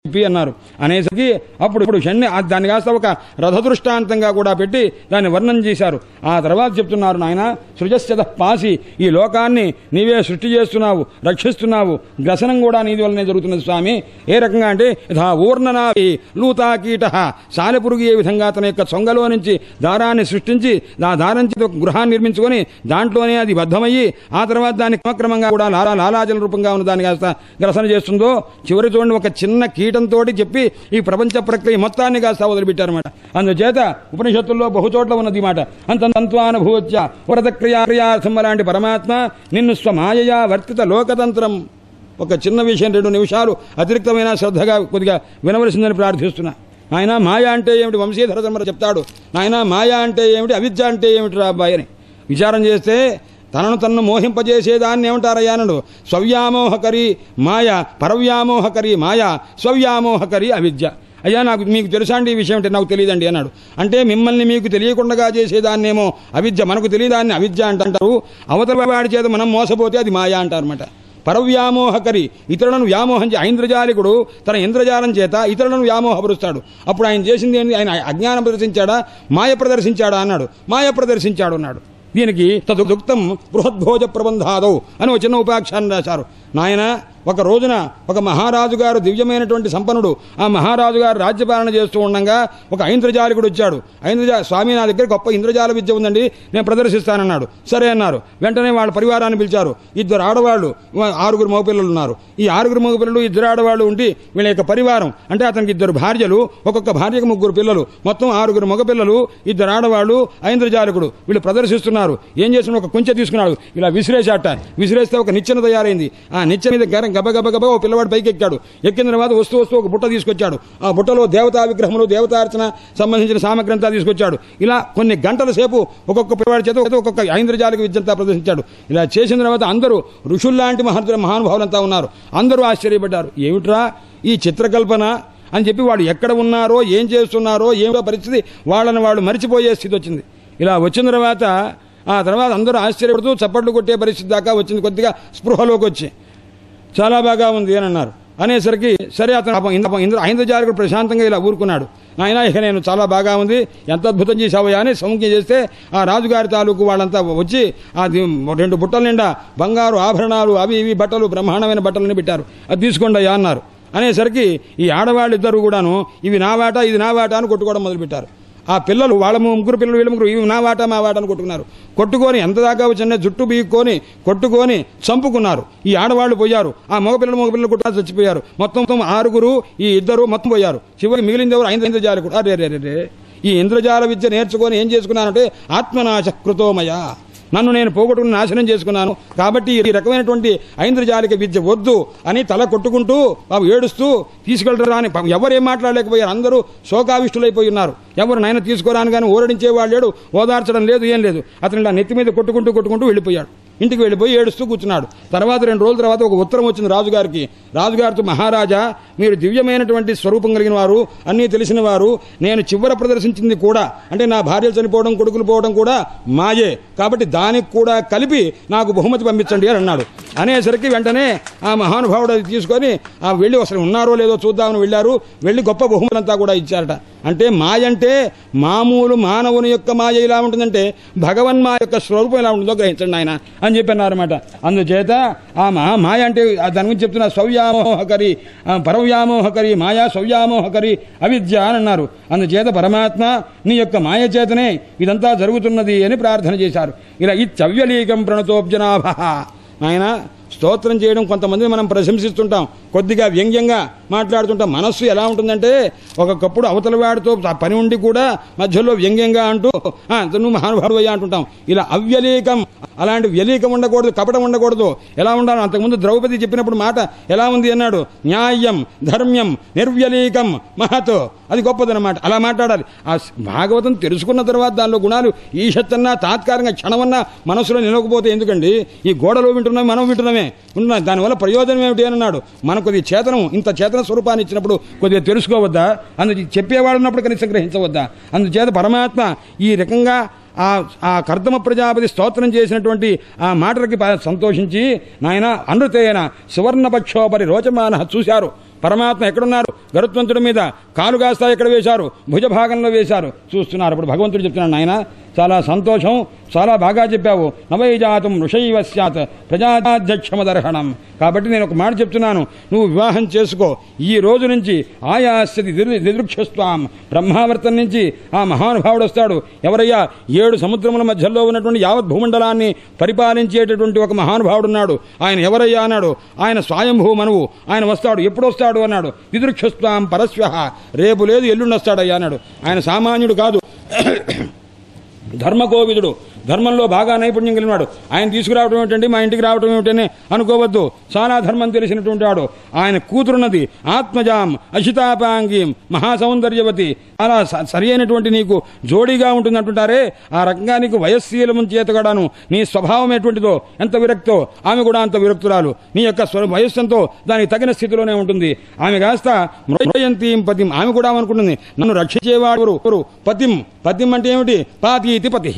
చెప్పి అన్నారు. అనేసరికి అప్పుడు షణ్ణి దాన్ని కాస్త ఒక రథదృష్టాంతంగా కూడా పెట్టి దాన్ని వర్ణన చేశారు. ఆ తర్వాత చెప్తున్నారు, నాయన సృజస్యత పాసి, ఈ లోకాన్ని నీవే సృష్టి చేస్తున్నావు, రక్షిస్తున్నావు, గ్రసనం కూడా నీది వల్లనే జరుగుతున్నది స్వామి. ఏ రకంగా అంటే యథా ఊర్ణనాభి లూతాకీట, సాలెపురుగు ఏ విధంగా తన యొక్క చొంగలో నుంచి దారాన్ని సృష్టించి ఆ దారం నుంచి ఒక గృహాన్ని నిర్మించుకొని దాంట్లోనే అది బద్ధమయ్యి ఆ తర్వాత దాన్ని క్రమక్రమంగా కూడా లాలాజల రూపంగా ఉన్న దాన్ని కాస్త గ్రసన చేస్తుందో, చివరి చూడండి ఒక చిన్న కీటంతో చెప్పి ఈ ప్రపంచ ప్రక్రియ మొత్తాన్ని కాస్త వదిలిపెట్టారన్నమాట. అందుచేత ఉపనిషత్తుల్లో బహుచోట్ల ఉన్నది మాట. అంతంత్వానుభూత్య వ్రత క్రియార్థం లాంటి పరమాత్మ నిన్ను స్వమాయయా వర్తిత లోకతంత్రం. ఒక చిన్న విషయం 2 నిమిషాలు అతిరిక్తమైన శ్రద్ధగా కొద్దిగా వినవలసిందని ప్రార్థిస్తున్నా. నాయన మాయ అంటే ఏమిటి? వంశీధర ధర్మ చెప్తాడు. నాయన మాయ అంటే ఏమిటి, అవిద్య అంటే ఏమిటి రా అబ్బాయి అని విచారం చేస్తే తనను మోహింపజేసేదాన్ని ఏమంటారయ్యా అన్నాడు. స్వవ్యామోహకరి మాయ, పరవ్యామోహకరి మాయ, స్వవ్యామోహకరి అవిద్య. అయ్యా మీకు తెలుసా అండి ఈ విషయం అంటే? నాకు తెలియదండి అన్నాడు. అంటే మిమ్మల్ని మీకు తెలియకుండా చేసేదాన్నేమో అవిద్య, మనకు తెలియదాన్ని అవిద్య అంటారు. అవతల వాడి చేత మనం మోసపోతే అది మాయ అంటారన్నమాట. పరవ్యామోహకరి, ఇతరులను వ్యామోహం ఐంద్రజాలికుడు తన ఇంద్రజాలం చేత ఇతరులను వ్యామోహపరుస్తాడు. అప్పుడు ఆయన చేసింది ఏంటి? ఆయన అజ్ఞానం ప్రదర్శించాడా, మాయ ప్రదర్శించాడా అన్నాడు. మాయ ప్రదర్శించాడు అన్నాడు. దీనికి తదుక్తం బృహద్భోజ ప్రబంధాదౌ అని ఒక చిన్న ఉపాఖ్యానం రాశారు. నాయన ఒక రోజున ఒక మహారాజు గారు, దివ్యమైనటువంటి సంపన్నుడు, ఆ మహారాజు గారు రాజ్యపాలన చేస్తూ ఉండగా ఒక ఐంద్రజాలికుడు వచ్చాడు. స్వామి నా దగ్గర గొప్ప ఇంద్రజాల విద్య ఉందండి, నేను ప్రదర్శిస్తానన్నాడు. సరే అన్నారు. వెంటనే వాళ్ళ పరివారాన్ని పిలిచారు. 2 ఆడవాళ్ళు, 6 మగపిల్లలు ఉన్నారు. ఈ 6 మగపిల్లలు 2 ఆడవాళ్ళు ఉండి వీళ్ళ యొక్క పరివారం అంటే అతనికి 2 భార్యలు, ఒక్కొక్క భార్యకు 3 పిల్లలు, మొత్తం 6 మగపిల్లలు, 2 ఆడవాళ్ళు, ఐంద్రజాలికుడు. వీళ్ళు ప్రదర్శిస్తున్నారు. ఏం చేసిన ఒక కొంచె తీసుకున్నాడు, ఇలా విసిరేశాట. విసిరేస్తే ఒక నిచ్చెన తయారైంది. ఆ నిచ్చెన మీద గబగబ ఓ పిల్లవాడు పైకి ఎక్కాడు. ఎక్కిన తర్వాత వస్తూ ఒక బుట్ట తీసుకొచ్చాడు. ఆ బుట్టలో దేవతా విగ్రహములు, దేవతార్చన సంబంధించిన సామగ్రంథాలు తీసుకొచ్చాడు. ఇలా కొన్ని గంటల సేపు ఒక్కొక్క పిల్లవాడి చేత ఒక్కొక్క ఐంద్రజాలిక విద్యంతా ప్రదర్శించాడు. ఇలా చేసిన తర్వాత అందరూ ఋషుల్లాంటి మహానుభావులంతా ఉన్నారు. అందరూ ఆశ్చర్యపడ్డారు. ఏమిట్రా ఈ చిత్రకల్పన అని చెప్పి వాడు ఎక్కడ ఉన్నారో, ఏం చేస్తున్నారో, ఏమిటో పరిస్థితి వాళ్ళని వాళ్ళు మరిచిపోయే స్థితి వచ్చింది. ఇలా వచ్చిన తర్వాత ఆ తర్వాత అందరూ ఆశ్చర్యపడుతూ చప్పట్లు కొట్టే పరిస్థితి దాకా వచ్చింది. కొద్దిగా స్పృహలోకి వచ్చి చాలా బాగా ఉంది అని అన్నారు. అనేసరికి సరే అతను ఐంద్రజాలికుడు ప్రశాంతంగా ఇలా ఊరుకున్నాడు. నాయన ఇక నేను చాలా బాగా ఉంది, ఎంత అద్భుతం చేశావయ్యా అని సంజ్ఞ చేస్తే ఆ రాజుగారి తాలూకు వాళ్ళంతా వచ్చి ఆ 2 బుట్టల నిండా బంగారు ఆభరణాలు, అవి ఇవి బట్టలు, బ్రహ్మాండమైన బట్టలని పెట్టారు. అది తీసుకోండి అయ్యా అన్నారు. అనేసరికి ఈ ఆడవాళ్ళిద్దరు కూడాను ఇవి నా వాటా, ఇది నా వాటా అని కొట్టుకోవడం మొదలుపెట్టారు. ఆ పిల్లలు, వాళ్ళ 3 పిల్లలు, వీళ్ళ 3 ఇవి నా వాటా మా వాటా అని కొట్టుకున్నారు. కొట్టుకొని ఎంత దాకా వచ్చిన జుట్టు బీక్కొని కొట్టుకొని చంపుకున్నారు. ఈ ఆడవాళ్లు పోయారు. ఆ మగపిల్లలు కొట్టాలి చచ్చిపోయారు. మొత్తం 6, ఈ 2 మొత్తం పోయారు. చివరికి మిగిలింది ఎవరు? ఐంద్రజాలికుడు. అరే ఈ ఇంద్రజాల విద్య నేర్చుకొని ఏం చేసుకున్నానంటే ఆత్మనాశ కృతోమయ, నన్ను నేను పోగొట్టుకుని నాశనం చేసుకున్నాను. కాబట్టి ఈ రకమైనటువంటి ఐంద్రజాలిక విద్య వద్దు అని తల కొట్టుకుంటూ ఏడుస్తూ తీసుకెళ్తారా అని ఎవరేం మాట్లాడలేకపోయారు. అందరూ శోకావిష్టులైపోయి ఉన్నారు. ఎవరు నాయన తీసుకురాను కానీ ఓరడించేవాడు లేడు, ఓదార్చడం లేదు, ఏం లేదు. అతను ఇలా నెత్తి మీద కొట్టుకుంటూ వెళ్ళిపోయాడు. ఇంటికి వెళ్ళిపోయి ఏడుస్తూ కూర్చున్నాడు. తర్వాత 2 రోజుల తర్వాత ఒక ఉత్తరం వచ్చింది రాజుగారికి. రాజుగారితో, మహారాజా మీరు దివ్యమైనటువంటి స్వరూపం కలిగిన వారు, అన్నీ తెలిసిన వారు, నేను చివర ప్రదర్శించింది కూడా అంటే నా భార్యలు చనిపోవడం, కొడుకులు పోవడం కూడా మాయే, కాబట్టి దానికి కూడా కలిపి నాకు బహుమతి పంపించండి అని అన్నాడు. అనేసరికి వెంటనే ఆ మహానుభావుడు అది తీసుకొని వెళ్ళి అసలు ఉన్నారో లేదో చూద్దామని వెళ్ళారు. వెళ్ళి గొప్ప బహుమతులంతా కూడా ఇచ్చారట. అంటే మాయ అంటే మామూలు మానవుని యొక్క మాయ ఇలా ఉంటుందంటే భగవన్మా యొక్క స్వరూపం ఎలా ఉంటుందో గ్రహించండి ఆయన అని చెప్పన్నారన్నమాట. అందుచేత ఆ మాయ అంటే దాని గురించి చెప్తున్నా, స్వవ్యామోహకరి, పరవ్యామోహకరి మాయా, స్వవ్యామోహకరి అవిద్య అని అన్నారు. అందుచేత పరమాత్మ నీ యొక్క మాయ చేతనే ఇదంతా జరుగుతున్నది అని ప్రార్థన చేశారు. ఇలా ఇత్యవ్యలీకం ప్రణతోబ్జనాభ. ఆయన స్తోత్రం చేయడం కొంతమంది మనం ప్రశంసిస్తుంటాం, కొద్దిగా వ్యంగ్యంగా మాట్లాడుతుంటాం. మనస్సు ఎలా ఉంటుందంటే ఒక్కొక్కప్పుడు అవతల వాడితో పని ఉండి కూడా మధ్యలో వ్యంగ్యంగా అంటూ నువ్వు మహానుభావుడు అయ్యా అంటుంటాం. ఇలా అవ్యలీకం, అలాంటి వ్యలీకం ఉండకూడదు, కపటం ఉండకూడదు. ఎలా ఉండాలి? అంతకుముందు ద్రౌపది చెప్పినప్పుడు మాట ఎలా ఉంది అన్నాడు, న్యాయం ధర్మ్యం నిర్వ్యలీకం మహత్, అది గొప్పదన్నమాట. అలా మాట్లాడాలి. ఆ భాగవతం తెలుసుకున్న తర్వాత దానిలో గుణాలు ఈషత్తన్నా తాత్కాలికంగా క్షణమన్నా మనసులో నిలవకపోతే ఎందుకండి? ఈ గోడలో వింటున్నాం, మనం వింటున్నామే, దానివల్ల ప్రయోజనం ఏమిటి అని అన్నాడు. మనకు కొద్ది చేతనం, ఇంత చేతన స్వరూపాన్ని ఇచ్చినప్పుడు కొద్దిగా తెలుసుకోవద్దా? అందుకు చెప్పేవాడు ఉన్నప్పుడు కనీసం గ్రహించవద్దా? అందుచేత పరమాత్మ ఈ రకంగా ఆ కర్దమ ప్రజాపతి స్తోత్రం చేసినటువంటి ఆ మాటలకి సంతోషించి నాయన అనృతేన సువర్ణపక్షోపరి రోచమాన చూశారు. పరమాత్మ ఎక్కడున్నారు? గరుత్మంతుడి మీద కాలు కాస్తా ఎక్కడ వేశారు? భుజభాగంలో వేశారు. చూస్తున్నారు. అప్పుడు భగవంతుడు చెప్తున్నాడు, నాయన చాలా సంతోషం, చాలా బాగా చెప్పావు. నవైజాతం ఋషైవ స్యాత్ ప్రజాధ్యక్షమదర్హణం. కాబట్టి నేను ఒక మాట చెప్తున్నాను, నువ్వు వివాహం చేసుకో. ఈ రోజు నుంచి ఆయాస్యతి దిదృక్షస్వాం. బ్రహ్మావర్తం నుంచి ఆ మహానుభావుడు వస్తాడు. ఎవరయ్యా? 7 సముద్రముల మధ్యలో ఉన్నటువంటి యావత్ భూమండలాన్ని పరిపాలించేటటువంటి ఒక మహానుభావుడు ఉన్నాడు. ఆయన ఎవరయ్యా అన్నాడు. ఆయన స్వయంభూ మనువు. ఆయన వస్తాడు. ఎప్పుడు వస్తాడు అన్నాడు. దిదృక్షస్వాం పరస్వః. రేపు లేదు ఎల్లుండి వస్తాడయ్యా అన్నాడు. ఆయన సామాన్యుడు కాదు, ధర్మకోవిదుడు. ధర్మంలో బాగా నైపుణ్యం కలిగినాడు. ఆయన తీసుకురావడం ఏమిటండి, మా ఇంటికి రావడం ఏమిటని అనుకోవద్దు. చాలా ధర్మం తెలిసినటువంటి వాడు. ఆయన కూతురున్నది ఆత్మజాం అశితాపాంగీం మహాసౌందర్యవతి. చాలా సరి అయినటువంటి నీకు జోడీగా ఉంటుందంటుంటారే, ఆ రకంగా నీకు వయస్శీలము చేతగాడాను. నీ స్వభావం ఎటువంటిదో, ఎంత విరక్తో, ఆమె కూడా అంత విరక్తురాలు. నీ యొక్క వయస్సు ఎంతో దానికి తగిన స్థితిలోనే ఉంటుంది. ఆమె కాస్త మృయంతీం పతిం. ఆమె కూడా అనుకుంటుంది, నన్ను రక్షించేవాడు పతిం. పతిం అంటే ఏమిటి? పాతీతి పతి.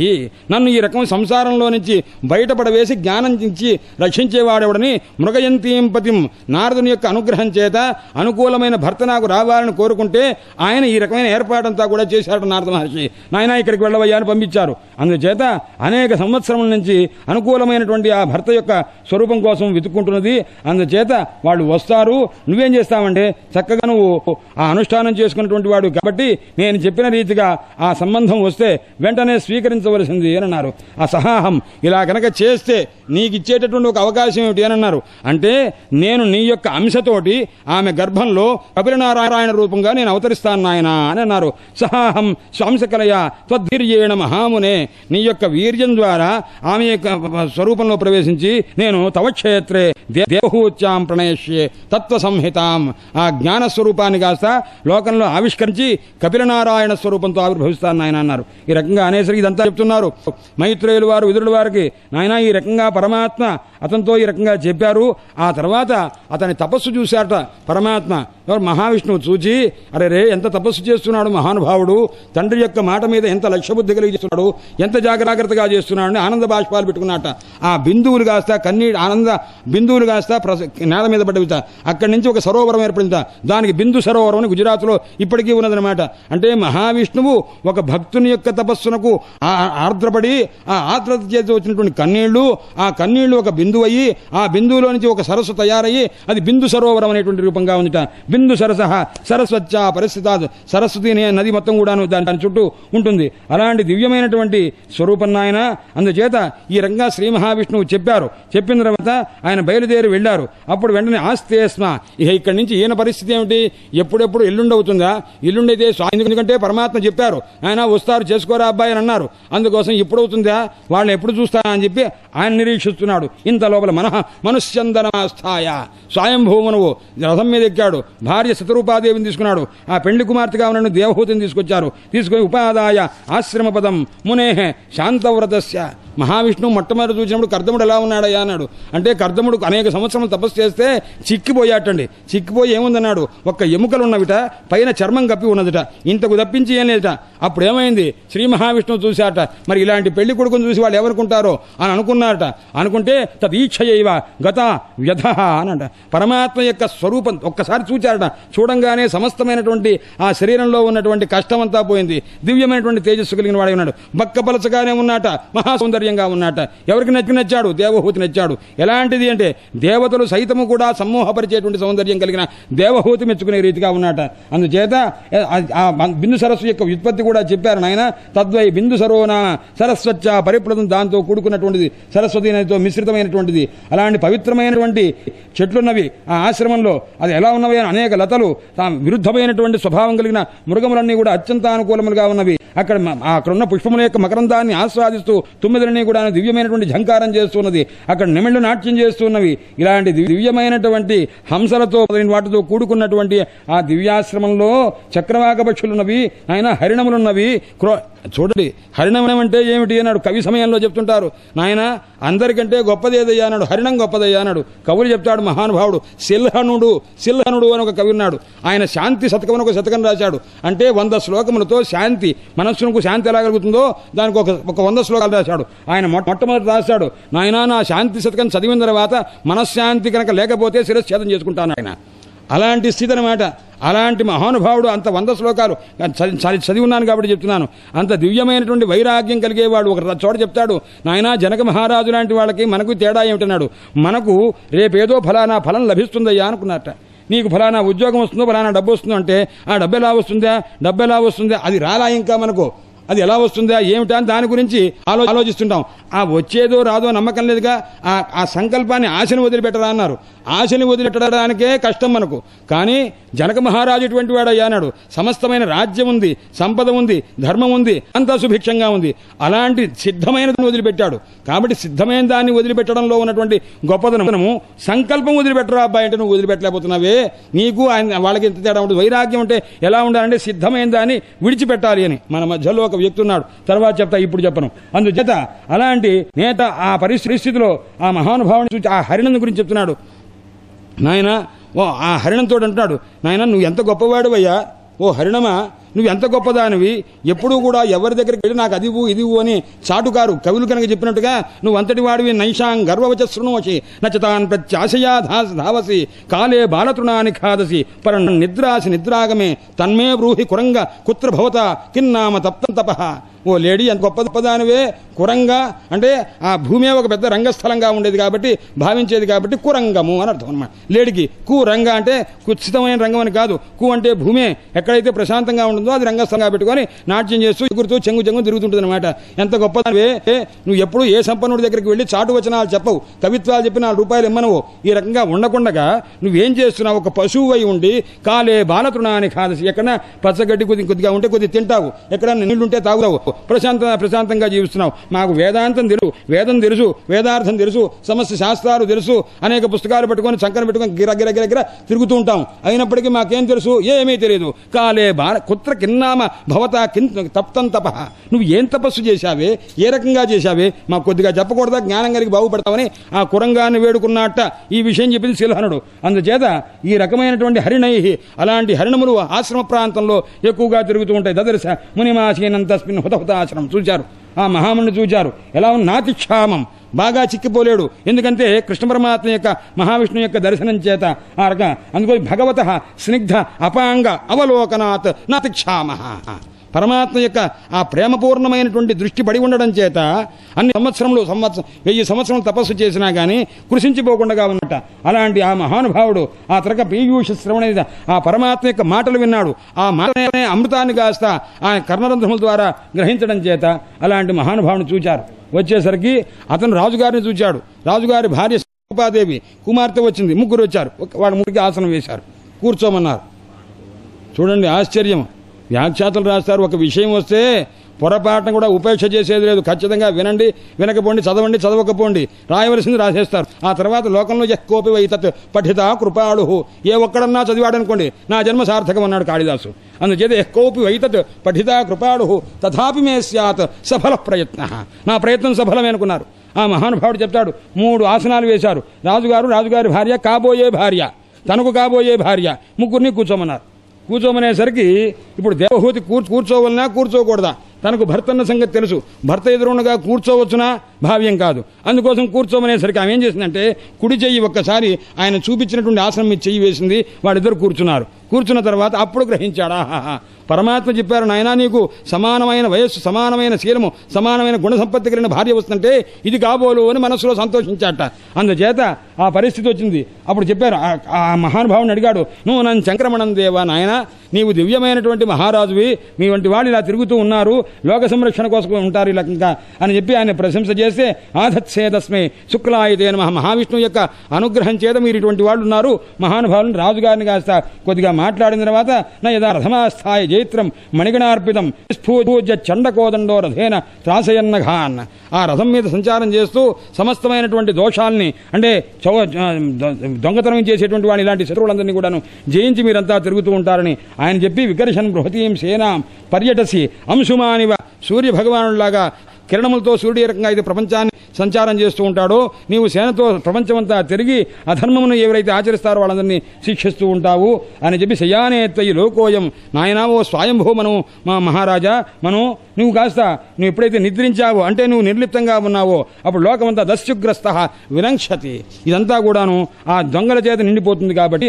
నన్ను ఈ రకం సంసారంలో నుంచి బయటపడవేసి జ్ఞానం ఇచ్చి రక్షించేవాడెవడని మృగయంతీం పతిం. నారదుని యొక్క అనుగ్రహం చేత అనుకూలమైన భర్త నాకు రావాలని కోరుకుంటే ఆయన ఈ రకమైన ఏర్పాటంతా కూడా చేశాడు నారద మహర్షి. నాయన ఇక్కడికి వెళ్ళవయ్యా అని పంపించారు. అందుచేత అనేక సంవత్సరముల నుంచి అనుకూలమైనటువంటి ఆ భర్త యొక్క స్వరూపం కోసం వెతుక్కుంటున్నది. అందుచేత వాళ్ళు వస్తారు. నువ్వేం చేస్తావంటే చక్కగా నువ్వు ఆ అనుష్ఠానం చేసుకున్నటువంటి వాడు కాబట్టి నేను చెప్పిన రీతిగా ఆ సంబంధం వస్తే వెంటనే స్వీకరించవలసింది అని అన్నారు. అసహాహం. ఇలా కనుక చేస్తే నీకు ఇచ్చేటటువంటి ఒక అవకాశం ఏమిటి అని అన్నారు. అంటే నేను నీ యొక్క అంశతోటి ఆమె గర్భంలో కపిలనారాయణ రూపంగా నేను అవతరిస్తాను నాయన అని అన్నారు. సహాహం స్వాంసకలయ త్వద్వీర్యేణ మహామునే. నీ యొక్క వీర్యం ద్వారా ఆమె యొక్క స్వరూపంలో ప్రవేశించి నేను తవక్షేత్రే దేవహూత్యాం ప్రణయష్యే తత్వ సంహితాం. ఆ జ్ఞాన స్వరూపాన్ని కాస్త లోకంలో ఆవిష్కరించి కపిలనారాయణ స్వరూపంతో ఆవిర్భవిస్తాను నాయన అన్నారు. ఈ రకంగా అనేసరికి ఇదంతా చెప్తున్నారు. మైత్రేయులు వారు విదురుల వారికి, నాయన ఈ రకంగా పరమాత్మ అతనితో ఈ రకంగా చెప్పారు. ఆ తర్వాత అతని తపస్సు చూశారట పరమాత్మ. ఎవరు? మహావిష్ణువు చూచి, అరే రే ఎంత తపస్సు చేస్తున్నాడు మహానుభావుడు, తండ్రి యొక్క మాట మీద ఎంత లక్ష్యబుద్ధి కలిగి చేస్తున్నాడు, ఎంత జాగ్రత్తగా చేస్తున్నాడు అని ఆనంద బాష్పాలు పెట్టుకున్నట. ఆ బిందువులు కాస్త కన్నీటి ఆనంద బిందువులు కాస్త నేల మీద పడ్డవిత. అక్కడి నుంచి ఒక సరోవరం ఏర్పడింది. దానికి బిందు సరోవరం అని గుజరాత్లో ఇప్పటికీ ఉన్నదనమాట. అంటే మహావిష్ణువు ఒక భక్తుని యొక్క తపస్సునకు ఆర్ద్రపడి ఆ ఆర్ద్రత చేతి వచ్చినటువంటి కన్నీళ్లు, ఆ కన్నీళ్లు ఒక బిందువు అయ్యి ఆ బిందువులో నుంచి ఒక సరస్సు తయారయ్యి అది బిందు సరోవరం అనేటువంటి రూపంగా ఉందిట. బిందు సరస సరస్వచ్చ పరిస్థితాత్. సరస్వతి నది మొత్తం కూడాను దాని చుట్టూ ఉంటుంది. అలాంటి దివ్యమైనటువంటి స్వరూపం నాయన. అందుచేత ఈ రకంగా శ్రీ మహావిష్ణువు చెప్పారు. చెప్పిన తర్వాత ఆయన బయలుదేరి వెళ్లారు. అప్పుడు వెంటనే ఆస్తేస్మ. ఇక ఇక్కడి నుంచి ఈయన పరిస్థితి ఏమిటి? ఎప్పుడెప్పుడు ఎల్లుండి అవుతుందా? ఎల్లుండి అయితే ఎందుకంటే పరమాత్మ చెప్పారు, ఆయన వస్తారు చేసుకోరా అబ్బాయి అని అన్నారు. అందుకోసం ఎప్పుడు అవుతుందా, వాళ్ళని ఎప్పుడు చూస్తారా అని చెప్పి ఆయన నిరీక్షిస్తున్నాడు. ఇంత లోపల మనుష్యందనస్థాయ స్వయంభూమనువు రథం మీద ఎక్కాడు. భార్య శతరూపాదేవిని తీసుకున్నాడు. ఆ పెండ్లి కుమార్తెగా ఉన్న దేవహూతిని తీసుకొచ్చారు. తీసుకొని ఉపాదాయ ఆశ్రమపదం మునేహ శాంతవ్రతస్య. మహావిష్ణువు మొట్టమొదటి చూసినప్పుడు కర్దముడు ఎలా ఉన్నాడయ్యా అన్నాడు. అంటే కర్దముడు అనేక సంవత్సరాలు తపస్సు చేస్తే చిక్కిపోయాటండి. చిక్కిపోయి ఏముందన్నాడు, ఒక్క ఎముకలు ఉన్నవిట, పైన చర్మం కప్పి ఉన్నదిట, ఇంతకు తప్పించి ఏం లేదట. అప్పుడు ఏమైంది, శ్రీ మహావిష్ణువు చూశాట. మరి ఇలాంటి పెళ్లి కొడుకుని చూసి వాళ్ళు ఎవరుకుంటారో అని అనుకున్నారట. అనుకుంటే తదీక్షయైవ గత వ్యధ అనంట. పరమాత్మ యొక్క స్వరూపం ఒక్కసారి చూచారట. చూడంగానే సమస్తమైనటువంటి ఆ శరీరంలో ఉన్నటువంటి కష్టమంతా పోయింది. దివ్యమైనటువంటి తేజస్సు కలిగిన వాడే ఉన్నాడు. బక్కపలచగానే ఉన్నాట, మహాసౌందర్యంగా ఉన్నాట. ఎవరికి నచ్చాడు? దేవహూతి నచ్చాడు. ఎలాంటిది అంటే దేవతలు సైతము కూడా సమ్మోహపరిచేటువంటి సౌందర్యం కలిగిన దేవహూతి మెచ్చుకునే రీతిగా ఉన్నాట. అందుచేత ఆ బిందు సరస్సు యొక్క వ్యుత్పత్తి కూడా చెప్పారు నాయన. తద్వై బిందు సరోనా సరస్వచ్చ పరిప్లతం. దాంతో కూడుకున్నటువంటిది, సరస్వతి నదితో మిశ్రితమైనటువంటిది. అలాంటి పవిత్రమైనటువంటి చెట్లున్నవి ఆ ఆశ్రమంలో. అది ఎలా ఉన్నవి? అనేక లతలు, విరుద్ధమైనటువంటి స్వభావం కలిగిన మృగములన్నీ కూడా అత్యంత అనుకూలములుగా ఉన్నవి. అక్కడున్న పుష్పముల యొక్క మకరందాన్ని ఆస్వాదిస్తూ తుమ్మిదలన్నీ కూడా దివ్యమైనటువంటి ఝంకారం చేస్తున్నది. అక్కడ నెమిళ్లు నాట్యం చేస్తున్నవి. ఇలాంటి దివ్యమైనటువంటి హంసలతో వాటితో కూడుకున్నటువంటి ఆ దివ్యాశ్రమంలో చక్రవాక పక్షులున్నవి, ఆయన హరిణములున్నవి. చూడండి, హరిణం అంటే ఏమిటి అన్నాడు. కవి సమయంలో చెప్తుంటారు, నాయన అందరికంటే గొప్పదేదయ్యా అన్నాడు. హరిణం గొప్పదయ్యా అన్నాడు. కవులు చెప్తాడు మహానుభావుడు. సిల్హనుడు అని ఒక కవి ఉన్నాడు. ఆయన శాంతి శతకం అని ఒక శతకం రాశాడు. అంటే 100 శ్లోకములతో శాంతి, మనస్సుకు శాంతి ఎలా కలుగుతుందో దానికి ఒక 100 శ్లోకాలు రాశాడు. ఆయన మొట్టమొదటి రాశాడు, నాయన నా శాంతి శతకం చదివిన తర్వాత మనశ్శాంతి కనుక లేకపోతే శిరశ్ఛేదం చేసుకుంటాను ఆయన. అలాంటి స్థితి అనమాట. అలాంటి మహానుభావుడు అంత 100 శ్లోకాలు చదివి ఉన్నాను కాబట్టి చెప్తున్నాను. అంత దివ్యమైనటువంటి వైరాగ్యం కలిగేవాడు ఒక చోట చెప్తాడు, నాయనా జనక మహారాజు లాంటి వాళ్ళకి మనకు తేడా ఏమిటన్నాడు. మనకు రేపేదో ఫలానా ఫలం లభిస్తుందయ్యా అనుకున్నట్ట. నీకు ఫలానా ఉద్యోగం వస్తుందో, ఫలానా డబ్బు వస్తుందో అంటే ఆ డబ్బు ఎలా వస్తుందా, అది రాలా ఇంకా మనకు, అది ఎలా వస్తుందా ఏమిటా అని దాని గురించి ఆలోచిస్తుంటాం. ఆ వచ్చేదో రాదో నమ్మకం లేదుగా. ఆ సంకల్పాన్ని, ఆశని వదిలిపెట్టరా అన్నారు. ఆశని వదిలిపెట్టడానికే కష్టం మనకు. కానీ జనక మహారాజు ఎటువంటి వాడయ్యా అన్నాడు. సమస్తమైన రాజ్యం ఉంది, సంపద ఉంది, ధర్మం ఉంది, అంతా సుభిక్షంగా ఉంది. అలాంటి సిద్ధమైన దాన్ని వదిలిపెట్టాడు. కాబట్టి సిద్ధమైన దాన్ని వదిలిపెట్టడంలో ఉన్నటువంటి గొప్పదనము సంకల్పం వదిలిపెట్టరా అబ్బాయి అంటే నువ్వు వదిలిపెట్టలేకపోతున్నావే. నీకు ఆయన వాళ్ళకి ఎంత తేడా ఉంటుంది. వైరాగ్యం అంటే ఎలా ఉండాలంటే సిద్ధమైన దాన్ని విడిచిపెట్టాలి అని. మన మధ్యలో ఒక వ్యక్తి ఉన్నాడు, తర్వాత చెప్తా, ఇప్పుడు చెప్పను. అందుచేత అలాంటి నేత ఆ పరిస్థితిలో ఆ మహానుభావుని చూసి ఆ హరిణం గురించి చెప్తున్నాడు. నాయన ఆ హరిణంతో అంటున్నాడు, నాయన నువ్వు ఎంత గొప్పవాడువయ్యా, ఓ హరిణమా నువ్వు ఎంత గొప్పదానివి. ఎప్పుడూ కూడా ఎవరి దగ్గరికి వెళ్ళి నాకు అదివు ఇదివు అని చాటుకారు. కవులు కనుక చెప్పినట్టుగా నువ్వు అంతటి వాడివి. నైషాం గర్వవచ శృణోసి నచతాన్ ప్రత్యాశయా ధావసి కాలే బాలతృణాని ఖాదసి పరం నిద్రాసి నిద్రాగమే తన్మే బ్రూహి కురంగ కుత్ర భవత కిన్నామ తప్తం తపః. ఓ లేడీ ఎంత గొప్పదానివే. కురంగ అంటే ఆ భూమి ఒక పెద్ద రంగస్థలంగా ఉండేది కాబట్టి, భావించేది కాబట్టి కురంగము అని అర్థం అనమాట. లేడీకి కురంగ అంటే కుత్సితమైన రంగం అని కాదు. కు అంటే భూమే ఎక్కడైతే ప్రశాంతంగా ఉంటుందో అది రంగస్థలంగా పెట్టుకొని నాట్యం చేస్తూ ఎగురుతూ చెంగు తిరుగుతుంటుంది అనమాట. ఎంత గొప్పదానివే. నువ్వు ఎప్పుడు ఏ సంపన్నుడి దగ్గరికి వెళ్ళి చాటు వచనాలు చెప్పవు, కవిత్వాలు చెప్పి 4 రూపాయలు ఇమ్మనవు. ఈ రకంగా ఉండకుండగా నువ్వేం చేస్తున్నావు, ఒక పశువు అయి ఉండి కాలే బాలతృణాన్ని ఖాదసి, ఎక్కడన్నా పచ్చగడ్డి కొద్దిగా ఉంటే కొద్ది తింటావు, ఎక్కడన్నా నీళ్లుంటే తాగుతావు, ప్రశాంతంగా జీవిస్తున్నావు. మాకు వేదాంతం తెలుసు, వేదం తెలుసు, వేదార్థం తెలుసు, సమస్త శాస్త్రాలు తెలుసు, అనేక పుస్తకాలు పెట్టుకొని చంకన పెట్టుకొని గిర తిరుగుతూ ఉంటాం. అయినప్పటికీ మాకేం తెలుసు, ఏమీ తెలియదు. కాలే కుత్ర కిన్నామ భవత తప్తం తపః. నువ్వు ఏం తపస్సు చేశావే, ఏ రకంగా చేశావే, మాకు కొద్దిగా చెప్పకూడదా, జ్ఞానం కలిగి బాగుపడతామని ఆ కురంగాన్ని వేడుకున్నట్ట ఈ విషయం చెప్పింది శిల్హనుడు. అందుచేత ఈ రకమైనటువంటి హరిణై, అలాంటి హరిణములు ఆశ్రమ ప్రాంతంలో ఎక్కువగా తిరుగుతూ ఉంటాయి. దదర్శ మునిమాసీనంతస్మిన్ హుత ఆశ్రమం చూచారు. ఆ మహాముని చూచారు. ఎలా ఉంది, నాతిక్షామం, బాగా చిక్కిపోలేడు. ఎందుకంటే కృష్ణ పరమాత్మ యొక్క మహావిష్ణు యొక్క దర్శనం చేత ఆ రకం. అందుకని భగవత స్నిగ్ధ అపాంగ అవలోకనాత్ నాతిక్షామః. పరమాత్మ యొక్క ఆ ప్రేమపూర్ణమైనటువంటి దృష్టి పడి ఉండడం చేత అన్ని 1000 సంవత్సరములు తపస్సు చేసినా కానీ కృషించిపోకుండా ఉన్నట్ట. అలాంటి ఆ మహానుభావుడు ఆ తరక పీయూష శ్రవణ ఆ పరమాత్మ యొక్క మాటలు విన్నాడు. ఆ మాటనే అమృతాన్ని కాస్త ఆ కర్ణరంధ్రముల ద్వారా గ్రహించడం చేత అలాంటి మహానుభావుని చూచారు. వచ్చేసరికి అతను రాజుగారిని చూచాడు. రాజుగారి భార్య శోభాదేవి కుమార్తె వచ్చింది. 3 వచ్చారు. వాడు 3కి ఆసనం వేశారు, కూర్చోమన్నారు. చూడండి ఆశ్చర్యం. వ్యాఖ్యాతలు రాస్తారు, ఒక విషయం వస్తే పొరపాటును కూడా ఉపేక్ష చేసేది లేదు. ఖచ్చితంగా వినండి, వినకపోండి, చదవండి, చదవకపోండి, రాయవలసింది రాసేస్తారు. ఆ తర్వాత లోకంలో కోపి వైతత్ పఠిత కృపాళు, ఏ ఒక్కడన్నా చదివాడనుకోండి నా జన్మ సార్థకం అన్నాడు కాళిదాసు. అందుచేత కోపి వైతత్ పఠిత కృపాళు తథాపి మే స్యాత్ సఫల ప్రయత్న. నా ప్రయత్నం సఫలమే అనుకున్నారు. ఆ మహానుభావుడు చెప్తాడు. 3 ఆసనాలు వేశారు. రాజుగారి భార్య, కాబోయే భార్య, తనకు కాబోయే భార్య, 3 కూర్చోమన్నారు. కూర్చోమనేసరికి ఇప్పుడు దేవహూతి కూర్చోవలనా కూర్చోకూడదా, తనకు భర్త అన్న సంగతి తెలుసు. భర్త ఎదురుండగా కూర్చోవచ్చునా భావ్యం కాదు. అందుకోసం కూర్చోమనేసరికి ఆమె ఏం చేసిందంటే కుడి చెయ్యి ఒక్కసారి ఆయన చూపించినటువంటి ఆసనం మీద చెయ్యి వేసింది. వాళ్ళిద్దరు కూర్చున్నారు. కూర్చున్న తర్వాత అప్పుడు గ్రహించాడు, ఆహాహా పరమాత్మ చెప్పారు, నాయనా నీకు సమానమైన వయస్సు, సమానమైన శీలము, సమానమైన గుణ సంపత్తి కలిగిన భార్య వస్తుంటే ఇది కాబోలు అని మనసులో సంతోషించాట. అందుచేత ఆ పరిస్థితి వచ్చింది. అప్పుడు చెప్పారు, ఆ మహానుభావుని అడిగాడు, నువ్వు నన్ను సంక్రమణం దేవా నాయన, నీవు దివ్యమైనటువంటి మహారాజువి, మీ వంటి వాళ్ళు ఇలా తిరుగుతూ ఉన్నారు, లోక సంరక్షణ కోసం ఉంటారు ఇలా ఇంకా అని చెప్పి ఆయన ప్రశంస చేస్తే, ఆధత్సేదస్మే శుక్లాయుతే నమః, మహావిష్ణువు యొక్క అనుగ్రహం చేత మీరు ఇటువంటి వాళ్ళు ఉన్నారు. మహానుభావులను రాజుగారిని కాస్త కొద్దిగా మాట్లాడిన తర్వాత నా యదా రథమాస్థాయ జైత్రం మణిగణార్పితం స్ఫూజ చండకోదండో రథేన త్రాసయన్నఘాన్. ఆ రథం మీద సంచారం చేస్తూ సమస్తమైనటువంటి దోషాలని, అంటే దొంగతనం చేసేటువంటి వాడిని, ఇలాంటి శత్రువులందరినీ కూడాను జయించి మీరంతా తిరుగుతూ ఉంటారని ఆయన చెప్పి, వికర్షన్ బృహతీం సేనాం పర్యటసి అంశుమానివ, సూర్య భగవానులాగా కిరణములతో సూర్య రకంగా అయితే ప్రపంచాన్ని సంచారం చేస్తూ ఉంటాడో, నీవు సేనతో ప్రపంచమంతా తిరిగి అధర్మమును ఎవరైతే ఆచరిస్తారో వాళ్ళందరినీ శిక్షిస్తూ ఉంటావు అని చెప్పి శయానే త్వయి లోకోయం, నాయనా ఓ స్వయంభూ మనం మా మహారాజా, మనం నువ్వు కాస్త నువ్వు ఎప్పుడైతే నిద్రించావో అంటే నువ్వు నిర్లిప్తంగా ఉన్నావో అప్పుడు లోకమంతా దస్యుగ్రస్త వినంక్షతి, ఇదంతా కూడాను ఆ దొంగల చేత నిండిపోతుంది. కాబట్టి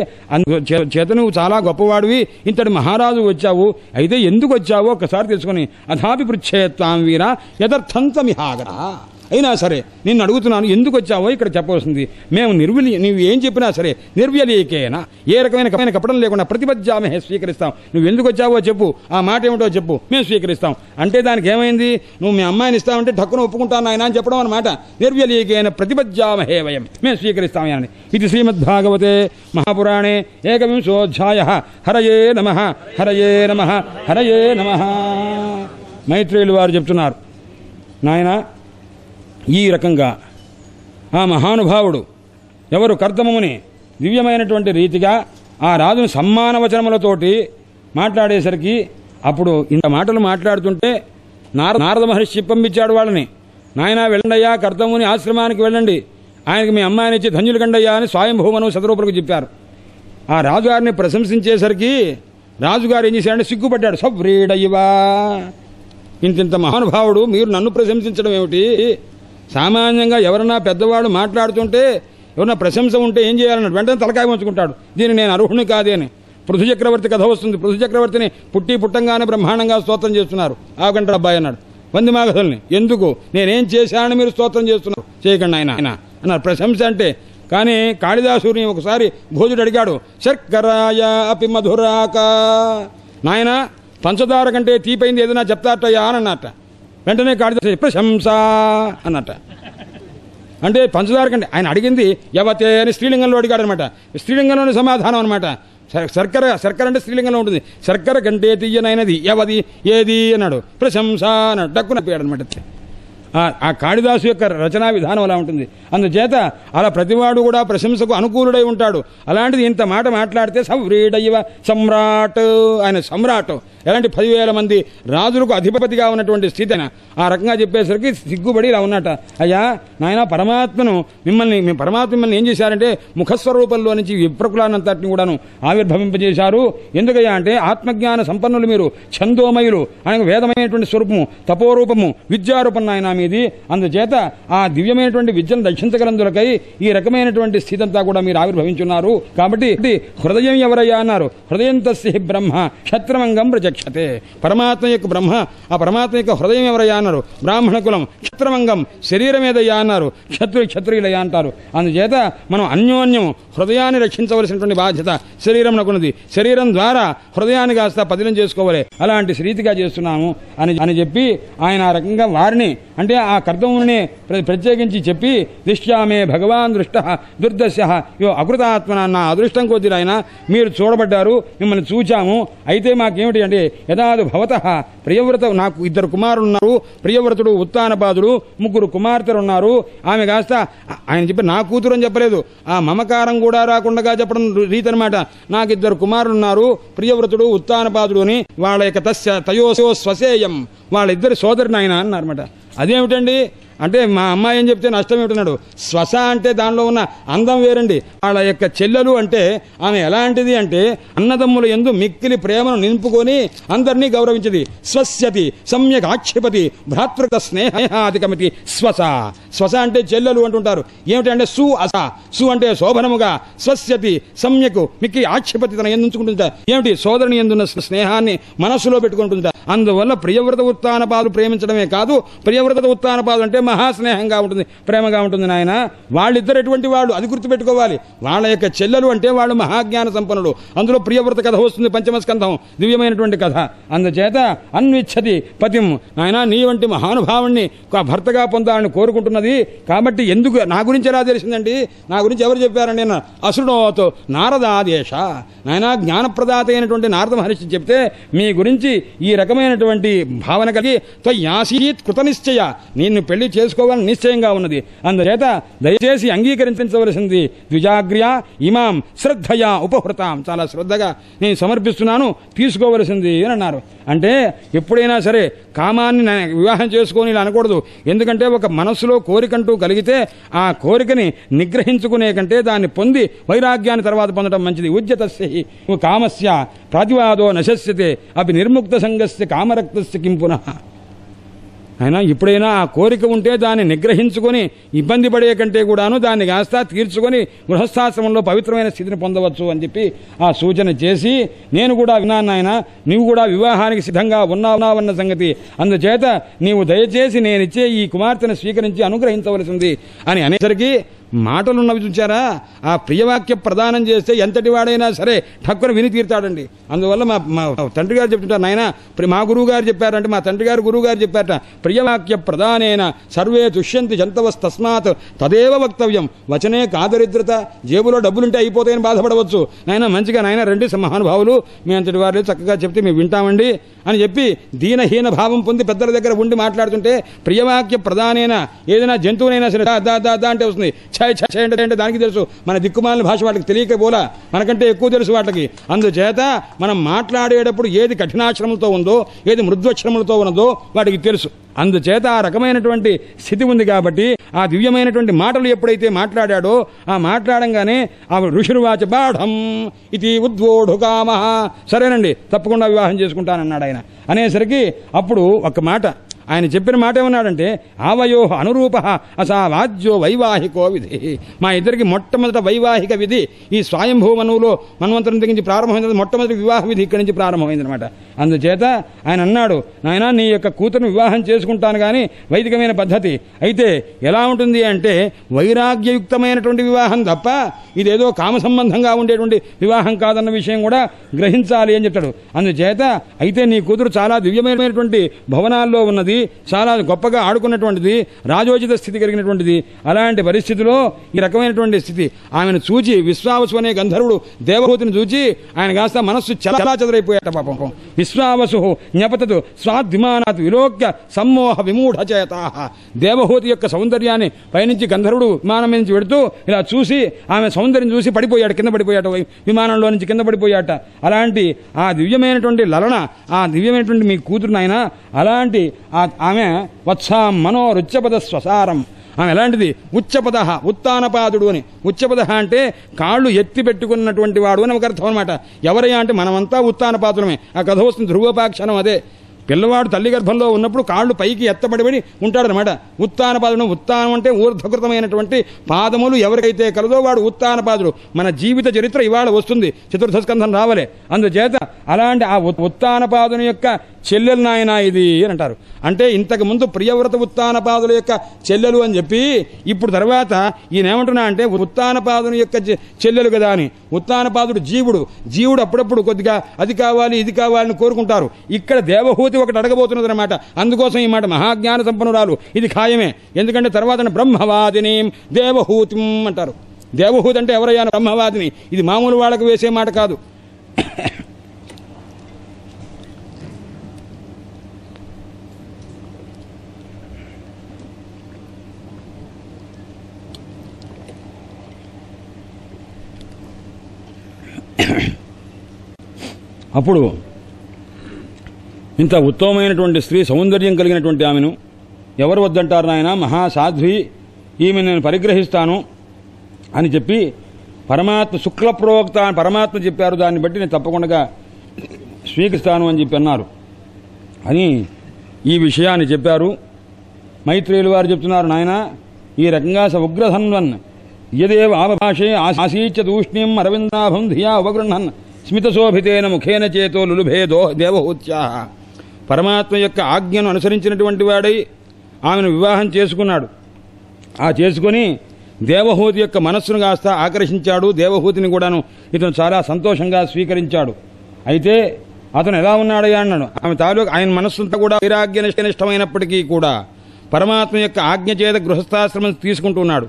చేత నువ్వు చాలా గొప్పవాడివి, ఇంతటి మహారాజు వచ్చావు, అయితే ఎందుకు వచ్చావో ఒకసారి తెలుసుకొని అథాపి పృచ్ఛేత్తాం వీర యథర్థంతమిహాగర, అయినా సరే నిన్ను అడుగుతున్నాను ఎందుకు వచ్చావో ఇక్కడ చెప్పవలసింది. మేము నువ్వు ఏం చెప్పినా సరే నిర్వ్యలీకేనా, ఏ రకమైన కపటం లేకుండా ప్రతిపద్యామే స్వీకరిస్తాం. నువ్వు ఎందుకు వచ్చావో చెప్పు, ఆ మాట ఏమిటో చెప్పు, మేము స్వీకరిస్తాం. అంటే దానికి ఏమైంది, నువ్వు మీ అమ్మాయిని ఇస్తామంటే ఠక్కున ఒప్పుకుంటాను ఆయన అని చెప్పడం అనమాట. నిర్వ్యలీకేన ప్రతిపద్యామహే వయం, మేము స్వీకరిస్తామని. ఇది శ్రీమద్భాగవతే మహాపురాణే ఏకవింశోధ్యాయ. హరయే నమః హరయే నమః హరయే నమః. మైత్రేయులు వారు చెప్తున్నారు, నాయన ఈ రకంగా ఆ మహానుభావుడు ఎవరు కర్దమముని దివ్యమైనటువంటి రీతిగా ఆ రాజును సమ్మానవచనములతోటి మాట్లాడేసరికి అప్పుడు ఇంత మాటలు మాట్లాడుతుంటే నారద మహర్షి పంపించాడు వాళ్ళని, నాయన వెళ్ళండయ్యా కర్దముని ఆశ్రమానికి వెళ్ళండి, ఆయనకి మీ అమ్మాయిని ఇచ్చి ధన్యులు కండయ్యా అని స్వయంభూమను శతరూపులకు చెప్పారు. ఆ రాజుగారిని ప్రశంసించేసరికి రాజుగారు ఏం చేశాడంటే సిగ్గుపడ్డాడు. సవ్రీడయ్యవా, ఇంత మహానుభావుడు మీరు నన్ను ప్రశంసించడం ఏమిటి? సామాన్యంగా ఎవరన్నా పెద్దవాడు మాట్లాడుతుంటే ఎవరన్నా ప్రశంస ఉంటే ఏం చేయాలన్నాడు, వెంటనే తలకాయ ఉంచుకుంటాడు, దీన్ని నేను అర్హుని కాదే అని. పృథు చక్రవర్తి కథ వస్తుంది. పృథు చక్రవర్తిని పుట్టంగానే బ్రహ్మాండంగా స్తోత్రం చేస్తున్నారు. ఆగంటాడు అబ్బాయి అన్నాడు వందిమాగధుల్ని, ఎందుకు నేనేం చేశానని మీరు స్తోత్రం చేస్తున్నారు, చేయకండి ఆయన అన్నారు. ప్రశంస అంటే కానీ కాళిదాసుని ఒకసారి భోజుడు అడిగాడు, శర్కరాయ అపి మధురాక, నాయన పంచదార కంటే తీపైంది ఏదైనా చెప్తారటయ్యా అని అన్నట్ట. వెంటనే కాళిదాసు ప్రశంస అన్నట్ట. అంటే పంచదార కంటే ఆయన అడిగింది యవతే అని స్త్రీలింగంలో అడిగాడు అనమాట. స్త్రీలింగంలోని సమాధానం అనమాట. శర్కర అంటే స్త్రీలింగంలో ఉంటుంది. శర్కర కంటే తీయనైనది యవది ఏది అన్నాడు. ప్రశంస అన్నాడు. డక్కున పోయాడు అనమాట. ఆ కాళిదాసు యొక్క రచనా విధానం అలా ఉంటుంది. అందుచేత అలా ప్రతివాడు కూడా ప్రశంసకు అనుకూలుడై ఉంటాడు. అలాంటిది ఇంత మాట మాట్లాడితే సవ్రీడయ్యవ సమ్రాట్, ఆయన సమ్రాట్, ఎలాంటి 10,000 మంది రాజులకు అధిపతిగా ఉన్నటువంటి స్థితి ఆయన. ఆ రకంగా చెప్పేసరికి సిగ్గుబడి ఇలా ఉన్నట. అయ్యా నాయన పరమాత్మ మిమ్మల్ని ఏం చేశారంటే ముఖస్వరూపంలో నుంచి విప్రకులానంతటిని కూడాను ఆవిర్భవింపజేశారు. ఎందుకయ్యా అంటే ఆత్మజ్ఞాన సంపన్నులు మీరు, ఛందోమయులు, ఆయన వేదమైనటువంటి స్వరూపము, తపోరూపము, విద్యారూపం నాయన మీది. అందుచేత ఆ దివ్యమైనటువంటి విద్యను దక్షించగలందులకై ఈ రకమైనటువంటి స్థితి అంతా కూడా మీరు ఆవిర్భవించున్నారు. కాబట్టి హృదయం ఎవరయ్యా అన్నారు. హృదయం తస్య బ్రహ్మ క్షత్రమంగం ప్రచక్షతే, పరమాత్మ యొక్క బ్రహ్మ, ఆ పరమాత్మ యొక్క హృదయం ఎవరయ్యా అన్నారు. బ్రాహ్మణ కులం. క్షత్రమంగం శరీరం ఏదయ్యా అన్నారు. క్షత్రియులయ్యా అంటారు. అందుచేత మనం అన్యోన్యం హృదయాన్ని రక్షించవలసినటువంటి బాధ్యత శరీరం నకున్నది. శరీరం ద్వారా హృదయాన్ని కాస్త పదిలం చేసుకోవాలి. అలాంటి రీతిగా చేస్తున్నాము అని చెప్పి ఆయన ఆ రకంగా వారిని అంటే ఆ కర్దముని ప్రత్యేకించి చెప్పి దిష్యామే భగవాన్ దృష్ట దుర్దశ యో అకృతాత్మన, నా అదృష్టం కొద్ది ఆయన మీరు చూడబడ్డారు, మిమ్మల్ని చూచాము. అయితే మాకేమిటి అంటే యదాదు భవత ప్రియవ్రత, నాకు 2 కుమారులు ఉన్నారు. ప్రియవ్రతుడు ఉత్తానపాదుడు, 3 కుమార్తెలు ఉన్నారు. ఆమె కాస్త ఆయన చెప్పి నా కూతురు అని చెప్పలేదు, ఆ మమకారం కూడా రాకుండా చెప్పడం రీతి అనమాట. నాకు 2 కుమారులు ఉన్నారు, ప్రియవ్రతుడు ఉత్తానపాదుడు అని. వాళ్ళ యొక్క తయోసో స్వసేయం, వాళ్ళిద్దరి సోదరుని ఆయన అన్నారన్నమాట. అదేమిటండి అంటే మా అమ్మాయి ఏం చెప్తే నష్టం ఏమిటన్నాడు. శ్వస అంటే దానిలో ఉన్న అందం వేరండి. వాళ్ళ యొక్క చెల్లెలు అంటే ఆమె ఎలాంటిది అంటే అన్నదమ్ముల యందు మిక్కిలి ప్రేమను నింపుకొని అందరినీ గౌరవించది. స్వస్యతి సమ్యక్ ఆక్షిపతి భ్రాతృక స్నేహాధికమితి శ్వస. శ్వస అంటే చెల్లెలు అంటుంటారు. ఏమిటంటే సు అస, సు అంటే శోభనముగా, స్వస్యతి సమ్యకు మిక్కి ఆక్షిపతి తన ఎందుంచుకుంటుందా. ఏమిటి సోదరుని ఎందున్న స్నేహాన్ని మనస్సులో పెట్టుకుంటుందా. అందువల్ల ప్రియవ్రత ఉత్తానపాదులు ప్రేమించడమే కాదు, ప్రియవ్రత ఉత్తానపాదులు అంటే మహాస్నేహంగా ఉంటుంది, ప్రేమగా ఉంటుంది నాయన. వాళ్ళిద్దరు ఎటువంటి వాళ్ళు అది గుర్తుపెట్టుకోవాలి. వాళ్ళ యొక్క చెల్లెలు అంటే వాళ్ళు మహాజ్ఞాన సంపన్నులు. అందులో ప్రియవ్రత కథ వస్తుంది, 5వ స్కంధం, దివ్యమైనటువంటి కథ. అందుచేత అన్విచ్చతి పతిం, నాయన నీ వంటి మహానుభావుణ్ణి భర్తగా పొందాలని కోరుకుంటున్నది. కాబట్టి ఎందుకు నా గురించి ఎలా తెలిసిందండి, నా గురించి ఎవరు చెప్పారండి? అసుడోతో నారదాదేశ, నాయన జ్ఞానప్రదాత అయినటువంటి నారద మహర్షి చెప్తే మీ గురించి ఈ రకమైనటువంటి భావన కలిగి త్వయాసీత్ కృత నిశ్చయ, నిన్ను పెళ్లి చేసుకోవాలని నిశ్చయంగా ఉన్నది. అందుచేత దయచేసి అంగీకరించవలసింది. ద్విజాగ్ర్య ఇమాం శ్రద్ధయా ఉపహృతాం, చాలా శ్రద్ధగా నేను సమర్పిస్తున్నాను, తీసుకోవలసింది అని అన్నారు. అంటే ఎప్పుడైనా సరే కామాన్ని వివాహం చేసుకొని ఇలా అనకూడదు. ఎందుకంటే ఒక మనస్సులో కోరికంటూ కలిగితే ఆ కోరికని నిగ్రహించుకునే కంటే దాన్ని పొంది వైరాగ్యాన్ని తర్వాత పొందడం మంచిది. ఉద్యతస్య కామస్య ప్రాతివాదో నశస్యతే అపి నిర్ముక్త సంగస్య కామరక్తస్య కిం పునః. అయినా ఎప్పుడైనా ఆ కోరిక ఉంటే దాన్ని నిగ్రహించుకొని ఇబ్బంది పడే కంటే కూడాను దాన్ని కాస్త తీర్చుకొని గృహస్థాశ్రమంలో పవిత్రమైన స్థితిని పొందవచ్చు అని చెప్పి ఆ సూచన చేసి, నేను కూడా విన్నాను ఆయన, నీవు కూడా వివాహానికి సిద్ధంగా ఉన్నావన్న సంగతి, అందుచేత నీవు దయచేసి నేనిచ్చే ఈ కుమార్తెను స్వీకరించి అనుగ్రహించవలసింది అని అనేసరికి మాటలున్నవి చూచారా, ఆ ప్రియవాక్య ప్రదానం చేస్తే ఎంతటి వాడైనా సరే ఠక్కున విని తీరుతాడండి. అందువల్ల మా తండ్రి గారు చెప్తుంటారు, నాయన మా గురువు గారు చెప్పారంటే, మా తండ్రి గారు గురువు గారు చెప్పారట, ప్రియవాక్య ప్రదానేన సర్వే తుష్యంతి జంతవస్తస్మాత్ తదేవ వక్తవ్యం. వచనే కాదరిద్రత, జేబులో డబ్బులుంటే అయిపోతాయని బాధపడవచ్చు. నాయన మంచిగా నాయన రండి మహానుభావులు, మీ అంతటి వారు చక్కగా చెప్తే మేము వింటామండి అని చెప్పి దీనహీన భావం పొంది పెద్దల దగ్గర ఉండి మాట్లాడుతుంటే, ప్రియవాక్య ప్రదానేన ఏదైనా జంతువునైనా సరే దా అంటే వస్తుంది, అంటే దానికి తెలుసు. మన దిక్కుమాలిన భాష వాటికి తెలియకపోలా, మనకంటే ఎక్కువ తెలుసు వాటికి. అందుచేత మనం మాట్లాడేటప్పుడు ఏది కఠినాక్షరములతో ఉందో, ఏది మృద్వక్షరములతో ఉన్నదో వాటికి తెలుసు. అందుచేత ఆ రకమైనటువంటి స్థితి ఉంది కాబట్టి ఆ దివ్యమైనటువంటి మాటలు ఎప్పుడైతే మాట్లాడాడో, ఆ మాట్లాడంగానే ఆ ఋషిర్వాచ బాఢం ఇది ఉద్వోఢు కామ, సరేనండి తప్పకుండా వివాహం చేసుకుంటానన్నాడు ఆయన. అనేసరికి అప్పుడు ఒక మాట ఆయన చెప్పిన మాట ఏమన్నాడంటే, ఆవయో అనురూప అసావాజ్యో వైవాహికో విధి. మా ఇద్దరికి మొట్టమొదట వైవాహిక విధి ఈ స్వయంభూ మనువులో మన్వంతరం దగ్గర నుంచి ప్రారంభమైంది. మొట్టమొదటి వివాహ విధి ఇక్కడి నుంచి ప్రారంభమైందనమాట. అందుచేత ఆయన అన్నాడు, నాయన నీ యొక్క కూతురుని వివాహం చేసుకుంటాను కానీ వైదికమైన పద్ధతి అయితే ఎలా ఉంటుంది అంటే వైరాగ్యయుక్తమైనటువంటి వివాహం తప్ప ఇదేదో కామ సంబంధంగా ఉండేటువంటి వివాహం కాదన్న విషయం కూడా గ్రహించాలి అని చెప్తాడు. అందుచేత అయితే నీ కూతురు చాలా దివ్యమైనటువంటి భవనాల్లో ఉన్నది, చాలా గొప్పగా ఆడుకున్నటువంటిది, రాజోచిత స్థితి కలిగినటువంటిది. అలాంటి పరిస్థితిలో ఈ రకమైనటువంటి స్థితి ఆమెను చూచి విశ్వావసు అనే గంధర్వుడు దేవహూతిని చూచి ఆయన కాస్త మనస్సు చలా చెదరైపోయాట. పాపం విశ్వావసు జ్ఞపతదు స్వాద్విమానాత్ విలోక్య సమ్మోహ విమూఢచేత. దేవహూతి యొక్క సౌందర్యాన్ని పైనుంచి గంధర్వుడు విమానం నుంచి పెడుతూ ఇలా చూసి ఆమె సౌందర్యం చూసి పడిపోయాడు, కింద పడిపోయాట, విమానంలో నుంచి కింద పడిపోయాట. అలాంటి ఆ దివ్యమైనటువంటి లలన, ఆ దివ్యమైనటువంటి మీ కూతురు నాయన, అలాంటి ఆమె వత్సాం మనోరుచ్చపద స్వసారం. ఆమె ఎలాంటిది? ఉచ్చపద ఉత్తానపాదుడు అని. ఉచ్చపద అంటే కాళ్ళు ఎత్తి పెట్టుకున్నటువంటి వాడు అని ఒక అర్థం అనమాట. ఎవరయ్యా అంటే మనమంతా ఉత్తానపాదులమే. ఆ కథ వస్తుంది, ధ్రువోపాఖ్యానం అదే. పిల్లవాడు తల్లి గర్భంలో ఉన్నప్పుడు కాళ్ళు పైకి ఎత్తబడిబడి ఉంటాడనమాట. ఉత్తానపాదుడు. ఉత్తానం అంటే ఊర్ధ్వకృతమైనటువంటి పాదములు ఎవరికైతే కలదో వాడు ఉత్తానపాదుడు. మన జీవిత చరిత్ర ఇవాళ వస్తుంది, చతుర్థ స్కంధం రావలే. అందుచేత అలాంటి ఆ ఉత్తానపాదుని యొక్క చెల్లెలు నాయన ఇది అని అంటారు. అంటే ఇంతకు ముందు ప్రియవ్రత ఉత్తానపాదుల యొక్క చెల్లెలు అని చెప్పి ఇప్పుడు తర్వాత ఈయన ఏమంటున్నా అంటే ఉత్తానపాదుని యొక్క చెల్లెలు కదా అని. ఉత్తానపాదుడు జీవుడు అప్పుడప్పుడు కొద్దిగా అది కావాలి ఇది కావాలని కోరుకుంటారు. ఇక్కడ దేవహూతి ఒకటి అడగబోతున్నది అనమాట. అందుకోసం ఈ మాట మహాజ్ఞాన సంపన్నురాలు, ఇది ఖాయమే. ఎందుకంటే తర్వాత బ్రహ్మవాదిని దేవహూతిం అంటారు. దేవహూతి అంటే ఎవరయ్యా? బ్రహ్మవాదిని. ఇది మామూలు వాళ్ళకు వేసే మాట కాదు. అప్పుడు ఇంత ఉత్తమమైనటువంటి స్త్రీ సౌందర్యం కలిగినటువంటి ఆమెను ఎవరు వద్దంటారు నాయన? మహాసాధ్వి, ఈమె నేను పరిగ్రహిస్తాను అని చెప్పి పరమాత్మ శుక్లప్రోక్త పరమాత్మ చెప్పారు, దాన్ని బట్టి నేను తప్పకుండా స్వీకరిస్తాను అని చెప్పి అన్నారు అని ఈ విషయాన్ని చెప్పారు. మైత్రేయులు వారు చెప్తున్నారు, నాయన ఈ రకంగా ఉగ్రధన్వన్ యదేవ ఆవభాషే ఆసీచ్య తూష్ణీం అరవిందాభం ధియా ఉపగృహన్ స్మితశోభితేన ముఖేన చేతో లులుభేదో దేవహూత్యా. పరమాత్మ యొక్క ఆజ్ఞను అనుసరించినటువంటి వాడై ఆమెను వివాహం చేసుకున్నాడు. ఆ చేసుకుని దేవహూతి యొక్క మనస్సును కాస్త ఆకర్షించాడు. దేవహూతిని కూడాను ఇతను చాలా సంతోషంగా స్వీకరించాడు. అయితే అతను ఎలా ఉన్నాడయ్యా అన్నాడు. ఆమె తాలూకు ఆయన మనస్సుంతా కూడా వైరాగ్యనిష్టమైనప్పటికీ కూడా పరమాత్మ యొక్క ఆజ్ఞ చేత గృహస్థాశ్రమం తీసుకుంటున్నాడు.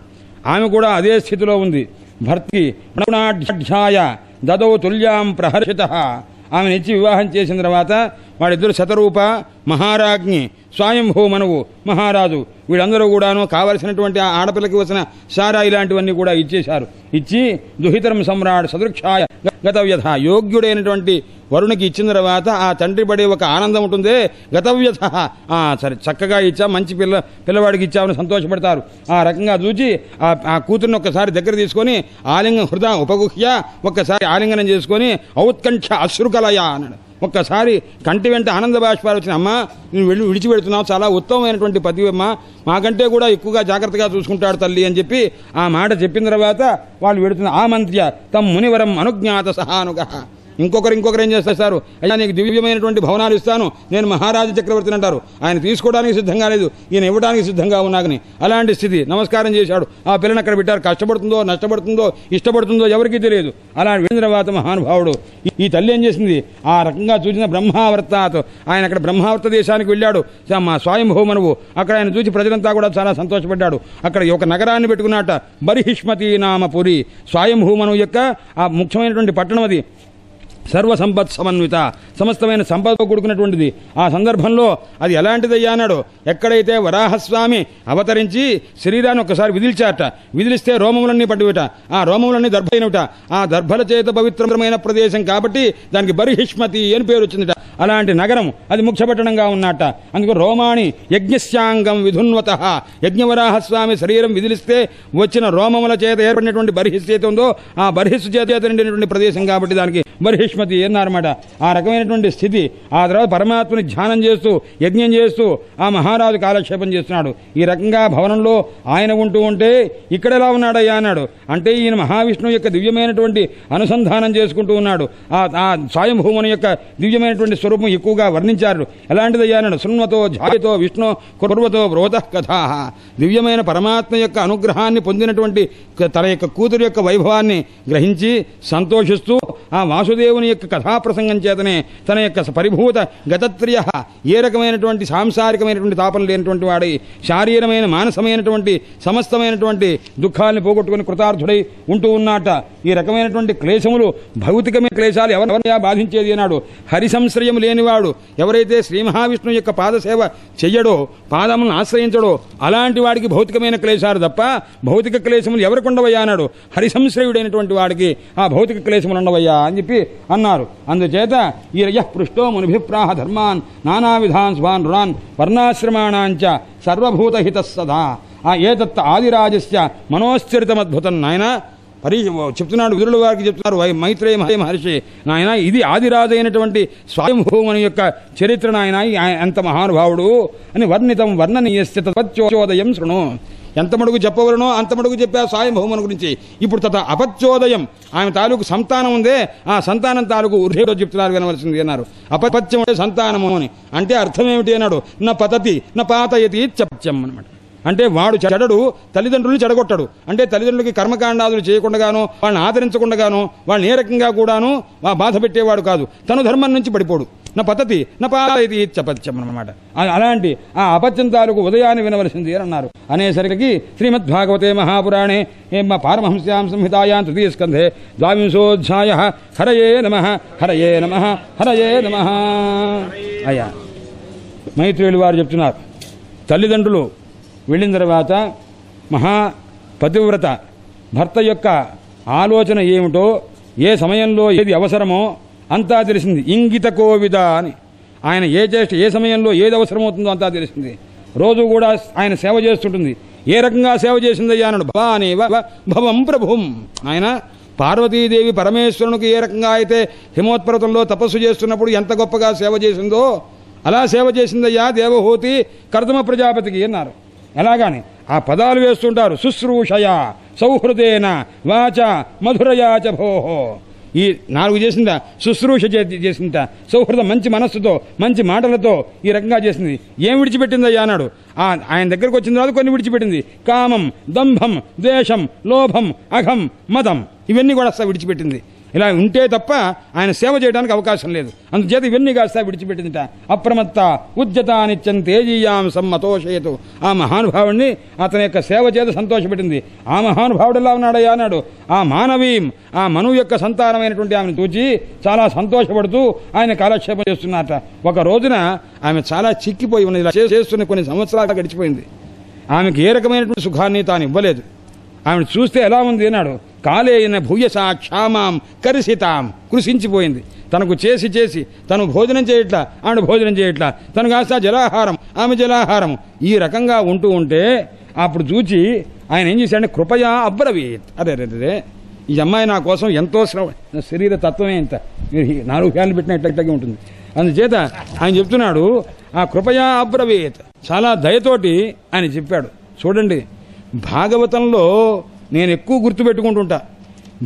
ఆమె కూడా అదే స్థితిలో ఉంది. భర్తకి దదౌ తుల్యాం ప్రహర్షిత. ఆమెను ఇచ్చి వివాహం చేసిన తర్వాత వాడిద్దరు శతరూప మహారాజ్ఞి స్వయంభూ మనువు మహారాజు వీళ్ళందరూ కూడాను కావలసినటువంటి ఆ ఆడపిల్లకి వచ్చిన సారా ఇలాంటివన్నీ కూడా ఇచ్చేశారు. ఇచ్చి దుహితరం సమ్రాట్ సదృక్షాయ గతవ్యథ యోగ్యుడైనటువంటి వరుణికి ఇచ్చిన తర్వాత ఆ తండ్రి పడే ఒక ఆనందం ఉంటుందే గతవ్యథ. సరే చక్కగా ఇచ్చా మంచి పిల్లవాడికి ఇచ్చామని సంతోషపడతారు. ఆ రకంగా చూచి ఆ కూతుర్ని ఒక్కసారి దగ్గర తీసుకొని ఆలింగ హృదయ ఉపగుహ్య ఒక్కసారి ఆలింగనం చేసుకొని ఔత్కంఠ అశ్రుకలయ అన్నాడు. ఒక్కసారి కంటి వెంట ఆనంద బాష్పాలు వచ్చిన అమ్మ నువ్వు వెళ్ళి విడిచిపెడుతున్నావు, చాలా ఉత్తమమైనటువంటి పతివమ్మ, మాకంటే కూడా ఎక్కువగా జాగ్రత్తగా చూసుకుంటాడు తల్లి అని చెప్పి ఆ మాట చెప్పిన తర్వాత వాళ్ళు వెడుతున్న ఆమంత్య తమ్ మునివరం అనుజ్ఞాత సహానుగ. ఇంకొకరు ఏం చేస్తారు, అయ్యా నీకు దివ్యమైనటువంటి భవనాలు ఇస్తాను, నేను మహారాజ చక్రవర్తిని అంటారు. ఆయన తీసుకోవడానికి సిద్ధంగా లేదు, ఈయన ఇవ్వడానికి సిద్ధంగా ఉన్నాకని అలాంటి స్థితి. నమస్కారం చేశాడు. ఆ పిల్లని అక్కడ పెట్టారు. కష్టపడుతుందో నష్టపడుతుందో ఇష్టపడుతుందో ఎవరికీ తెలియదు. అలా వెళ్ళిన తర్వాత మహానుభావుడు ఈ తల్లి ఏం చేసింది, ఆ రకంగా చూసిన బ్రహ్మావర్తాత్ ఆయన అక్కడ బ్రహ్మావర్త దేశానికి వెళ్ళాడు. మా స్వయంభూమనువు అక్కడ ఆయన చూసి ప్రజలంతా కూడా చాలా సంతోషపడ్డాడు. అక్కడ ఒక నగరాన్ని పెట్టుకున్నట్ట బరిహిష్మతి నామపురి. స్వయంభూమనువు యొక్క ఆ ముఖ్యమైనటువంటి పట్టణం అది. సర్వసంపత్ సమన్విత సమస్తమైన సంపదతో కూడుకున్నటువంటిది. ఆ సందర్భంలో అది ఎలాంటిదయ్యా అన్నాడు. ఎక్కడైతే వరాహస్వామి అవతరించి శరీరాన్ని ఒక్కసారి విదిల్చాట, విదిలిస్తే రోమములన్నీ పడ్డవిట, ఆ రోమములన్నీ దర్భైనవిట. ఆ దర్భల చేత పవిత్రమైన ప్రదేశం కాబట్టి దానికి బరిహిష్మతి అని పేరు వచ్చిందిట. అలాంటి నగరం అది ముఖ్యపట్టణంగా ఉన్నట్ట. అందుకు రోమాణి యజ్ఞస్యాంగం విధున్వత. యజ్ఞవరాహస్వామి శరీరం విదిలిస్తే వచ్చిన రోమముల చేత ఏర్పడినటువంటి బర్హిస్ చేత ఉందో ఆ బర్హిస్సు చేత నిండినటువంటి ప్రదేశం కాబట్టి దానికి బర్హిష్మతి అన్నారన్నమాట. ఆ రకమైనటువంటి స్థితి. ఆ తర్వాత పరమాత్మని ధ్యానం చేస్తూ యజ్ఞం చేస్తూ ఆ మహారాజు కాలక్షేపం చేస్తున్నాడు. ఈ రకంగా భవనంలో ఆయన ఉంటూ ఉంటే ఇక్కడ ఎలా ఉన్నాడయ్యా అన్నాడు. అంటే ఈయన మహావిష్ణువు యొక్క దివ్యమైనటువంటి అనుసంధానం చేసుకుంటూ ఉన్నాడు. ఆ స్వయంభూముని యొక్క దివ్యమైనటువంటి స్వరూపం ఎక్కువగా వర్ణించారు. ఎలాంటిదయ్యా అన్నాడు. శృణ్వతో ఝాయతో విష్ణు కుర్వతో బ్రోతః కథా. దివ్యమైన పరమాత్మ యొక్క అనుగ్రహాన్ని పొందినటువంటి తన యొక్క కూతురు యొక్క వైభవాన్ని గ్రహించి సంతోషిస్తూ ఆ వాసుదేవుని యొక్క కథాప్రసంగం చేతనే తన యొక్క పరిభూత గతత్రియ ఏ రకమైనటువంటి సాంసారికమైనటువంటి తాపం లేనటువంటి వాడై శారీరమైన మానసమైనటువంటి సమస్తమైనటువంటి దుఃఖాలను పోగొట్టుకుని కృతార్థుడై ఉంటూ ఉన్నట. ఈ రకమైనటువంటి క్లేశములు భౌతికమైన క్లేశాలు ఎవరైనా బాధించేది అన్నాడు. హరిసంశ్రయం లేనివాడు ఎవరైతే శ్రీ మహావిష్ణువు యొక్క పాదసేవ చెయ్యడో పాదములను ఆశ్రయించడో అలాంటి వాడికి భౌతికమైన క్లేశాలు తప్ప భౌతిక క్లేశములు ఎవరికి ఉండవయ్యా అన్నాడు. హరిసంశ్రయుడైనటువంటి వాడికి ఆ భౌతిక క్లేశములు ఉండవయ్యా అని చెప్పి అన్నారు. అందుచేత ఈ రయ పృష్టో మునిభిప్రాహ ధర్మాన్ నానావిధాన్ స్వాన్ రుణాన్ వర్ణాశ్రమాణాంచ సర్వభూతహిత సదా. ఆ ఏతత్ ఆదిరాజస్య మనోశ్చరితమద్భుతం. నాయన చెప్తున్నాడు, విదురుల వారికి చెప్తున్నారు మైత్రేయ మహర్షి, నాయన ఇది ఆదిరాజు అయినటువంటి స్వయంభూమని యొక్క చరిత్ర నాయన, ఎంత మహానుభావుడు అని వర్ణితం వర్ణనీయస్య తత్వోదయం శృణు. ఎంత మడుగు చెప్పవలనో అంత మడుగు చెప్పా స్వయంభూమని గురించి. ఇప్పుడు తత అపత్యోదయం ఆమె తాలూకు సంతానం ఉందే ఆ సంతానం తాలూకు ఉర్హేలో చెప్తున్నారు వినవలసింది అన్నారు. అపపత్యం అంటే సంతానము అని అంటే అర్థం ఏమిటి అన్నాడు. నా పతతి నా పాతయతి చప్త్యం అనమాట. అంటే వాడు చెడడు, తల్లిదండ్రులను చెడగొట్టడు. అంటే తల్లిదండ్రులకి కర్మకాండాదులు చేయకుండాగానో వాళ్ళని ఆదరించకుండాగానో వాళ్ళని ఏ రకంగా కూడాను బాధ పెట్టేవాడు కాదు. తను ధర్మం నుంచి పడిపోడు. నా పద్ధతి నా పాతయతి చపత్యం అనమాట. అలాంటి ఆ అపత్యం తాలూకు ఉదయాన్ని వినవలసింది అని అన్నారు. అనేసరికి శ్రీమద్భాగవతే మహాపురాణే పారమహంస్యాం సంహితాయాం తృతీయ స్కంధే ద్వావింశోధ్యాయ. హరయే నమః హరయే నమః హరయే నమః. అయ్యా మైత్రేయులు వారు చెప్తున్నారు, తల్లిదండ్రులు వెళ్ళిన తర్వాత మహా పతివ్రత భర్త యొక్క ఆలోచన ఏమిటో ఏ సమయంలో ఏది అవసరమో అంతా తెలిసింది. ఇంగిత కోవిద అని ఆయన ఏ సమయంలో ఏది అవసరమవుతుందో అంతా తెలిసింది. రోజు కూడా ఆయన సేవ చేస్తుంటుంది. ఏ రకంగా సేవ చేసిందయ్యా అన్నాడు. భవాని భవం ప్రభుం. ఆయన పార్వతీదేవి పరమేశ్వరునికి ఏ రకంగా అయితే హిమోత్పర్వతంలో తపస్సు చేస్తున్నప్పుడు ఎంత గొప్పగా సేవ చేసిందో అలా సేవ చేసిందయ్యా దేవహూతి కర్దమ ప్రజాపతికి అన్నారు. ఎలాగాని ఆ పదాలు వేస్తుంటారు. శుశ్రూషయ సౌహృదేన వాచ మధురయాచ భోహో. ఈ 4 చేసిందా. శుశ్రూష చేసిందా, సౌహృదం మంచి మనస్సుతో మంచి మాటలతో ఈ రకంగా చేసింది. ఏం విడిచిపెట్టిందయ్యా అన్నాడు. ఆయన దగ్గరకు వచ్చిన తర్వాత కొన్ని విడిచిపెట్టింది. కామం దంభం ద్వేషం లోభం అఘం మదం ఇవన్నీ కూడా విడిచిపెట్టింది. ఇలా ఉంటే తప్ప ఆయన సేవ చేయడానికి అవకాశం లేదు. అందుచేత ఇవన్నీ కాస్త విడిచిపెట్టిందిట. అప్రమత్త ఉద్యత నిత్యం తేజీయాం సమ్మతోషయతు. ఆ మహానుభావుడిని అతని యొక్క సేవ చేత సంతోషపెట్టింది. ఆ మహానుభావుడు ఎలా ఉన్నాడయ్యా అన్నాడు. ఆ మానవీం, ఆ మనువు యొక్క సంతానమైనటువంటి ఆమెను చూచి చాలా సంతోషపడుతూ ఆయన కాలక్షేపం చేస్తున్నారట. ఒక రోజున ఆమె చాలా చిక్కిపోయి ఉన్నది. ఇలా చేస్తున్న కొన్ని సంవత్సరాలు గడిచిపోయింది. ఆమెకు ఏ రకమైనటువంటి సుఖాన్ని తాను ఇవ్వలేదు. ఆమెను చూస్తే ఎలా ఉంది అన్నాడు. కాలేన భూయసా క్షామాం కరిసితాం, కృషించిపోయింది. తనకు చేసి చేసి తను భోజనం చేయట్లా, ఆమె భోజనం చేయట్లా, తను కాస్త జలాహారం, ఆమె జలాహారం, ఈ రకంగా ఉంటూ ఉంటే అప్పుడు చూచి ఆయన ఏం చేశాడంటే కృపయా అబ్రవీత్. అరే రే, ఈ అమ్మాయి నా కోసం ఎంతో శరీర తత్వమే ఇంత 4 ఫ్యాన్లు పెట్టిన ఎట్లకి ఉంటుంది. అందుచేత ఆయన చెప్తున్నాడు ఆ కృపయా అబ్రవీత్, చాలా దయతోటి ఆయన చెప్పాడు. చూడండి, భాగవతంలో నేను ఎక్కువ గుర్తుపెట్టుకుంటుంటా.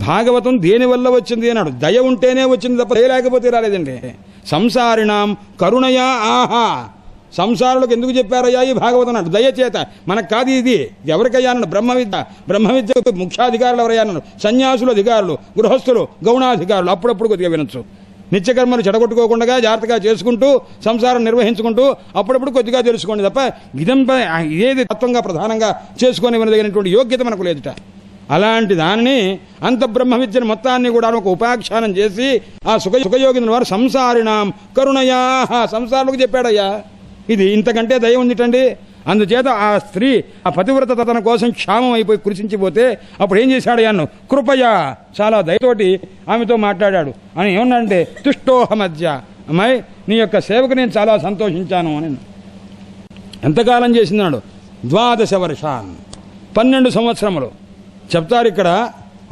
భాగవతం దేనివల్ల వచ్చింది అన్నాడు. దయ ఉంటేనే వచ్చింది తప్ప దయ లేకపోతే రాలేదండి. సంసారిణాం కరుణయా ఆహా, సంసారులకు ఎందుకు చెప్పారయ్యా ఈ భాగవతం అన్నాడు. దయచేత. మనకు కాదు ఇది ఎవరికయ్యా అన్నాడు. బ్రహ్మవిద్య ముఖ్యాధికారులు ఎవరయ్యా అన్నాడు. సన్యాసులు అధికారులు, గృహస్థులు, గౌణాధికారులు అప్పుడప్పుడు కొద్దిగా వినొచ్చు. నిత్యకర్మను చెడగొట్టుకోకుండా జాగ్రత్తగా చేసుకుంటూ సంసారం నిర్వహించుకుంటూ అప్పుడప్పుడు కొద్దిగా తెలుసుకోండి తప్ప ఇదంపై ఏది తత్వంగా ప్రధానంగా చేసుకొని వినదగినటువంటి యోగ్యత మనకు లేదుట. అలాంటి దానిని అంత బ్రహ్మ విద్యను మొత్తాన్ని కూడా ఒక ఉపాఖ్యానం చేసి ఆ సుఖయోగిన వారు సంసారిణాం కరుణయా, సంసారులకు చెప్పాడయ్యా. ఇది ఇంతకంటే దయ ఉందిటండి. అందుచేత ఆ స్త్రీ ఆ పతివ్రత తన కోసం క్షామం అయిపోయి కృషించిపోతే అప్పుడు ఏం చేశాడు అన్ను కృపయా, చాలా దయతోటి ఆమెతో మాట్లాడాడు. అని ఏమన్నాడంటే తుష్టోహ మధ్య, అమ్మాయి నీ యొక్క సేవకు నేను చాలా సంతోషించాను అని. ఎంతకాలం చేసినాడు? 12 వర్షాన్, 12 సంవత్సరములు చెప్తారు. ఇక్కడ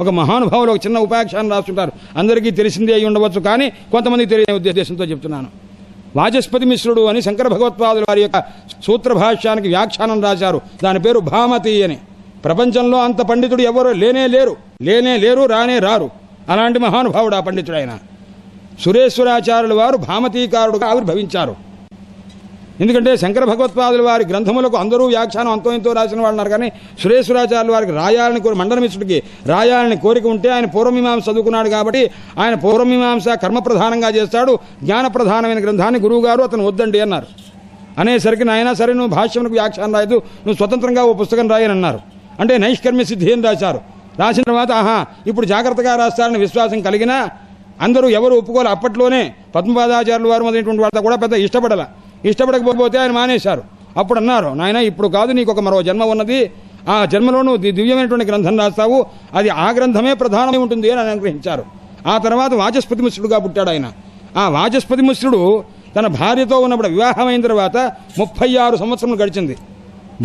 ఒక మహానుభావులు ఒక చిన్న ఉపాఖ్యానం రాస్తుంటారు. అందరికీ తెలిసిందే అయి ఉండవచ్చు, కానీ కొంతమందికి తెలియని ఉద్దేశంతో చెప్తున్నాను. వాచస్పతి మిశ్రుడు అని శంకర భగవత్పాదుల వారి యొక్క సూత్ర భాష్యానికి వ్యాఖ్యానం రాశారు. దాని పేరు భామతి అని. ప్రపంచంలో అంత పండితుడు ఎవరు లేనే లేరు, రానే రారు. అలాంటి మహానుభావుడు ఆ పండితుడు ఆయన. సురేశ్వరాచార్యుల వారు భామతీకారుడుగా ఆవిర్భవించారు. ఎందుకంటే శంకర భగవత్పాదుల వారి గ్రంథములకు అందరూ వ్యాఖ్యానం అంతో ఇంతో రాసిన వాళ్ళు ఉన్నారు, కానీ సురేశ్వరాచార్యుల వారికి రాయాలని మండలమిశ్రుడికి రాయాలని కోరిక ఉంటే ఆయన పూర్వమీమాంస చదువుకున్నాడు కాబట్టి ఆయన పూర్వమీమాంస కర్మ ప్రధానంగా చేస్తాడు. జ్ఞాన ప్రధానమైన గ్రంథాన్ని గురువుగారు అతను వద్దండి అన్నారు. అనేసరికి నాయన సరే నువ్వు భాష్యమునకు వ్యాఖ్యానం రాయదు, నువ్వు స్వతంత్రంగా ఓ పుస్తకం రాయని అన్నారు. అంటే నైష్కర్మ్య సిద్ధి అని రాశారు. రాసిన తర్వాత ఇప్పుడు జాగ్రత్తగా రాస్తారని విశ్వాసం కలిగినా అందరూ ఎవరు ఒప్పుకోవాలి. అప్పట్లోనే పద్మపాదాచార్యుల వారు మొదలైనటువంటి వాళ్ళతో కూడా పెద్ద ఇష్టపడకపోతే ఆయన మానేశారు. అప్పుడు అన్నారు, నాయన ఇప్పుడు కాదు, నీకు ఒక మరో జన్మ ఉన్నది, ఆ జన్మలో నువ్వు దివ్యమైనటువంటి గ్రంథం రాస్తావు, అది ఆ గ్రంథమే ప్రధానమై ఉంటుంది అని అనుగ్రహించారు. ఆ తర్వాత వాచస్పతి మిశ్రుడుగా పుట్టాడు ఆయన. ఆ వాచస్పతి మిశ్రుడు తన భార్యతో ఉన్నప్పుడు వివాహమైన తర్వాత 36 సంవత్సరములు గడిచింది.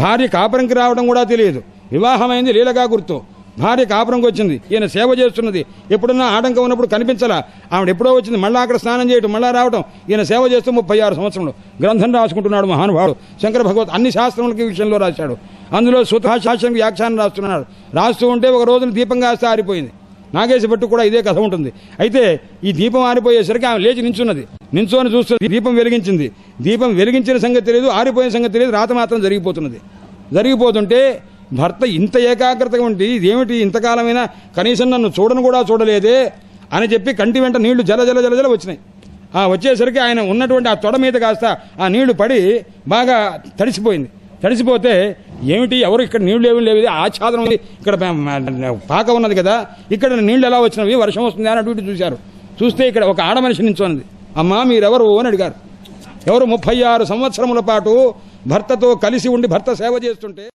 భార్య కాపురంకి రావడం కూడా తెలియదు. వివాహమైంది లీలగా గుర్తు. భార్య కాపురంకి వచ్చింది, ఈయన సేవ చేస్తున్నది. ఎప్పుడన్నా ఆటంకం ఉన్నప్పుడు కనిపించలా. ఆవిడ ఎప్పుడో వచ్చింది, మళ్ళీ అక్కడ స్నానం చేయటం, మళ్ళీ రావటం. ఈయన సేవ చేస్తూ 36 సంవత్సరంలో గ్రంథం రాసుకుంటున్నాడు మహానుభావుడు. శంకర భగవత్ అన్ని శాస్త్రములకి విషయంలో రాశాడు. అందులో సూత్రశాస్త్రం వ్యాఖ్యానం రాస్తున్నాడు. రాస్తూ ఉంటే ఒక రోజున దీపం కాస్త ఆరిపోయింది. నాగేశ భట్టు కూడా ఇదే కథ ఉంటుంది. అయితే ఈ దీపం ఆరిపోయేసరికి ఆమె లేచి నించొని చూస్తుంది. దీపం వెలిగించింది. దీపం వెలిగించిన సంగతి తెలియదు, ఆరిపోయిన సంగతి తెలియదు, రాత మాత్రం జరిగిపోతుంటే భర్త ఇంత ఏకాగ్రతగా ఉండి ఇదేమిటి ఇంతకాలమైనా కనీసం నన్ను చూడను కూడా చూడలేదే అని చెప్పి కంటి వెంట నీళ్లు జల వచ్చినాయి. వచ్చేసరికి ఆయన ఉన్నటువంటి ఆ తొడ మీద కాస్త ఆ నీళ్లు పడి బాగా తడిసిపోతే ఏమిటి ఎవరు ఇక్కడ నీళ్లు ఏమి లేవు, ఆచ్ఛాదనం ఉంది, ఇక్కడ పాక ఉన్నది కదా, ఇక్కడ నీళ్లు ఎలా వచ్చినవి, వర్షం వస్తుంది అని అటు చూశారు. చూస్తే ఇక్కడ ఒక ఆడ మనిషి నించోన్నది. అమ్మా మీరెవరు అని అడిగారు. ఎవరు 36 సంవత్సరముల పాటు భర్తతో కలిసి ఉండి భర్త సేవ చేస్తుంటే